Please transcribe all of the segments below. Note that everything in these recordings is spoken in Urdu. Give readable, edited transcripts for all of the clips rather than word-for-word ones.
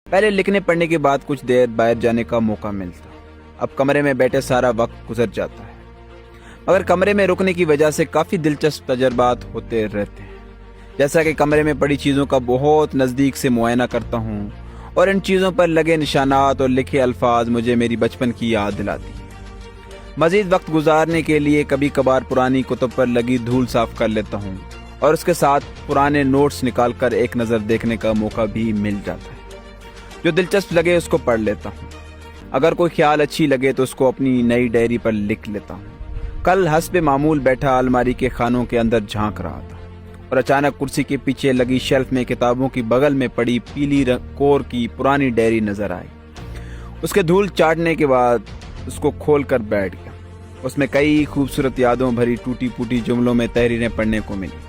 پہلے لکھنے پڑھنے کے بعد کچھ دیر باہر جانے کا موقع ملتا، اب کمرے میں بیٹھے سارا وقت گزر جاتا ہے، مگر کمرے میں رکنے کی وجہ سے کافی دلچسپ تجربات ہوتے رہتے ہیں، جیسا کہ کمرے میں پڑی چیزوں کا بہت نزدیک سے معائنہ کرتا ہوں اور ان چیزوں پر لگے نشانات اور لکھے الفاظ مجھے میری بچپن کی یاد دلاتی ہیں۔ مزید وقت گزارنے کے لیے کبھی کبھار پرانی کتب پر لگی دھول صاف کر لیتا ہوں اور اس کے ساتھ پرانے نوٹس نکال کر ایک نظر دیکھنے کا موقع بھی مل جاتا ہے۔ جو دلچسپ لگے اس کو پڑھ لیتا ہوں، اگر کوئی خیال اچھی لگے تو اس کو اپنی نئی ڈائری پر لکھ لیتا ہوں۔ کل حسب معمول بیٹھا الماری کے خانوں کے اندر جھانک رہا تھا اور اچانک کرسی کے پیچھے لگی شیلف میں کتابوں کی بغل میں پڑی پیلی کور کی پرانی ڈائری نظر آئی۔ اس کے دھول چاٹنے کے بعد اس کو کھول کر بیٹھ گیا۔ اس میں کئی خوبصورت یادوں بھری ٹوٹی پھوٹی جملوں میں تحریریں پڑھنے کو ملی۔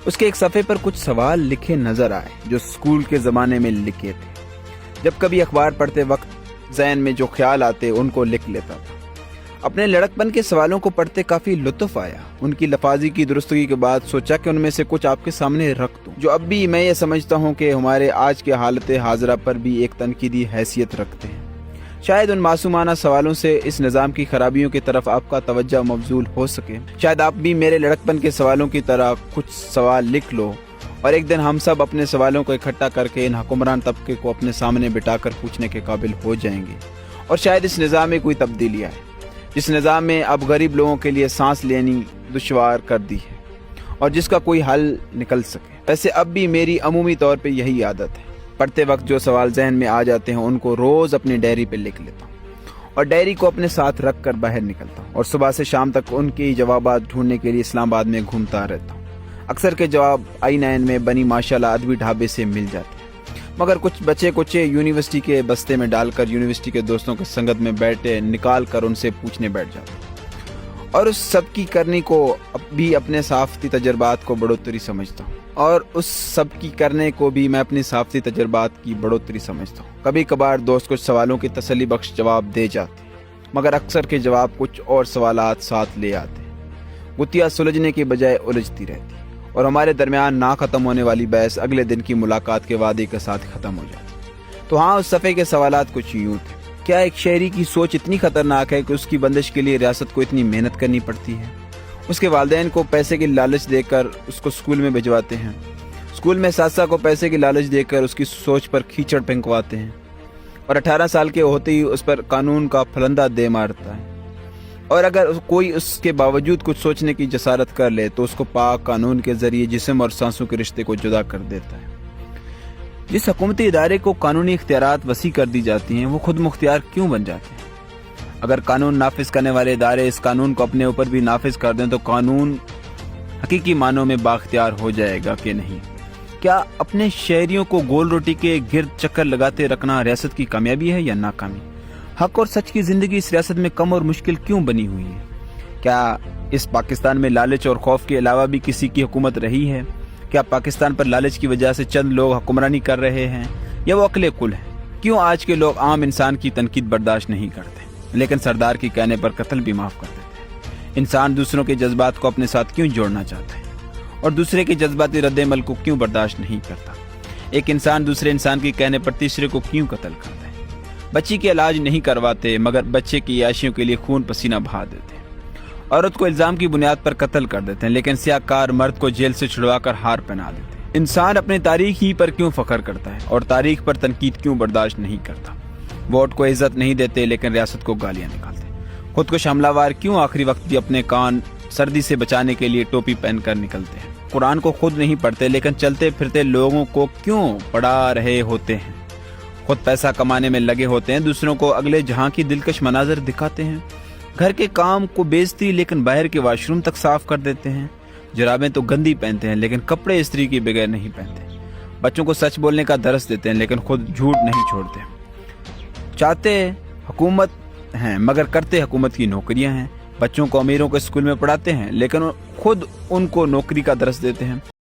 اس کے ایک صفحے پر کچھ سوال لکھے نظر آئے جو اسکول کے زمانے میں لکھے تھے۔ جب کبھی اخبار پڑھتے وقت ذہن میں جو خیال آتے ان کو لکھ لیتا تھا۔ اپنے لڑکپن کے سوالوں کو پڑھتے کافی لطف آیا۔ ان کی لفاظی کی درستگی کے بعد سوچا کہ ان میں سے کچھ آپ کے سامنے رکھ دوں، جو اب بھی میں یہ سمجھتا ہوں کہ ہمارے آج کے حالت حاضرہ پر بھی ایک تنقیدی حیثیت رکھتے ہیں۔ شاید ان معصومانہ سوالوں سے اس نظام کی خرابیوں کی طرف آپ کا توجہ مبذول ہو سکے۔ شاید آپ بھی میرے لڑکپن کے سوالوں کی طرح کچھ سوال لکھ لو اور ایک دن ہم سب اپنے سوالوں کو اکٹھا کر کے ان حکمران طبقے کو اپنے سامنے بٹھا کر پوچھنے کے قابل ہو جائیں گے، اور شاید اس نظام میں کوئی تبدیلی آئے، جس نظام میں اب غریب لوگوں کے لیے سانس لینی دشوار کر دی ہے اور جس کا کوئی حل نکل سکے۔ ویسے اب بھی میری عمومی طور پہ یہی عادت ہے، پڑھتے وقت جو سوال ذہن میں آ جاتے ہیں ان کو روز اپنی ڈائری پہ لکھ لیتا ہوں اور ڈائری کو اپنے ساتھ رکھ کر باہر نکلتا ہوں اور صبح سے شام تک ان کی جوابات ڈھونڈنے کے لیے اسلام آباد میں گھومتا رہتا ہوں۔ اکثر کے جواب I9 میں بنی ماشاءاللہ ادبی ڈھابے سے مل جاتے ہیں، مگر کچھ بچے کچے یونیورسٹی کے بستے میں ڈال کر یونیورسٹی کے دوستوں کے سنگت میں بیٹھے نکال کر ان سے پوچھنے بیٹھ جاتے ہیں، اور اس سب کی کرنی کو بھی اپنے صحافتی تجربات کو بڑھوتری سمجھتا ہوں۔ کبھی کبھار دوست کچھ سوالوں کی تسلی بخش جواب دے جاتے ہیں، مگر اکثر کے جواب کچھ اور سوالات ساتھ لے آتے ہیں۔ گتھیاں سلجھنے کے بجائے الجھتی رہتی اور ہمارے درمیان نہ ختم ہونے والی بحث اگلے دن کی ملاقات کے وعدے کے ساتھ ختم ہو جاتی۔ تو ہاں، اس صفحے کے سوالات کچھ یوں تھے: کیا ایک شہری کی سوچ اتنی خطرناک ہے کہ اس کی بندش کے لیے ریاست کو اتنی محنت کرنی پڑتی ہے؟ اس کے والدین کو پیسے کی لالچ دے کر اس کو اسکول میں بھجواتے ہیں، اسکول میں اساتذہ کو پیسے کی لالچ دے کر اس کی سوچ پر کیچڑ پھینکواتے ہیں، اور 18 سال کے ہوتے ہی اس پر قانون کا پھلندہ دے مارتا ہے، اور اگر کوئی اس کے باوجود کچھ سوچنے کی جسارت کر لے تو اس کو پاک قانون کے ذریعے جسم اور سانسوں کے رشتے کو جدا کر دیتا ہے۔ جس حکومتی ادارے کو قانونی اختیارات وسیع کر دی جاتی ہیں وہ خود مختار کیوں بن جاتے ہیں؟ اگر قانون نافذ کرنے والے ادارے اس قانون کو اپنے اوپر بھی نافذ کر دیں تو قانون حقیقی معنوں میں بااختیار ہو جائے گا کہ نہیں؟ کیا اپنے شہریوں کو گول روٹی کے گرد چکر لگاتے رکھنا ریاست کی کامیابی ہے یا ناکامی؟ حق اور سچ کی زندگی اس ریاست میں کم اور مشکل کیوں بنی ہوئی ہے؟ کیا اس پاکستان میں لالچ اور خوف کے علاوہ بھی کسی کی حکومت رہی ہے؟ کیا پاکستان پر لالچ کی وجہ سے چند لوگ حکمرانی کر رہے ہیں یا وہ عقل کل ہیں؟ کیوں آج کے لوگ عام انسان کی تنقید برداشت نہیں کرتے لیکن سردار کی کہنے پر قتل بھی معاف کر دیتے ہیں؟ انسان دوسروں کے جذبات کو اپنے ساتھ کیوں جوڑنا چاہتا ہے اور دوسرے کے جذباتی رد عمل کو کیوں برداشت نہیں کرتا؟ ایک انسان دوسرے انسان کے کہنے پر تیسرے کو کیوں قتل کرتا ہے؟ بچی کے علاج نہیں کرواتے مگر بچے کی عیاشیوں کے لیے خون پسینہ بہا دیتے ہیں۔ عورت کو الزام کی بنیاد پر قتل کر دیتے ہیں لیکن سیاہ کار مرد کو جیل سے چھڑوا کر ہار پہنا دیتے ہیں۔ انسان اپنی تاریخ ہی پر کیوں فخر کرتا ہے اور تاریخ پر تنقید کیوں برداشت نہیں کرتا؟ ووٹ کو عزت نہیں دیتے لیکن ریاست کو گالیاں نکالتے۔ خود کش حملہ وار کیوں آخری وقت بھی اپنے کان سردی سے بچانے کے لیے ٹوپی پہن کر نکلتے ہیں؟ قرآن کو خود نہیں پڑھتے لیکن چلتے پھرتے لوگوں کو کیوں پڑھا رہے ہوتے ہیں؟ خود پیسہ کمانے میں لگے ہوتے ہیں، دوسروں کو اگلے جہاں کی دلکش مناظر دکھاتے ہیں۔ گھر کے کام کو بیچتی لیکن باہر کے واش روم تک صاف کر دیتے ہیں۔ جرابیں تو گندی پہنتے ہیں لیکن کپڑے استری کی بغیر نہیں پہنتے۔ بچوں کو سچ بولنے کا درس دیتے ہیں لیکن خود جھوٹ نہیں چھوڑتے۔ چاہتے حکومت ہیں مگر کرتے حکومت کی نوکریاں ہیں۔ بچوں کو امیروں کے اسکول میں پڑھاتے ہیں لیکن خود ان کو نوکری کا درس دیتے ہیں۔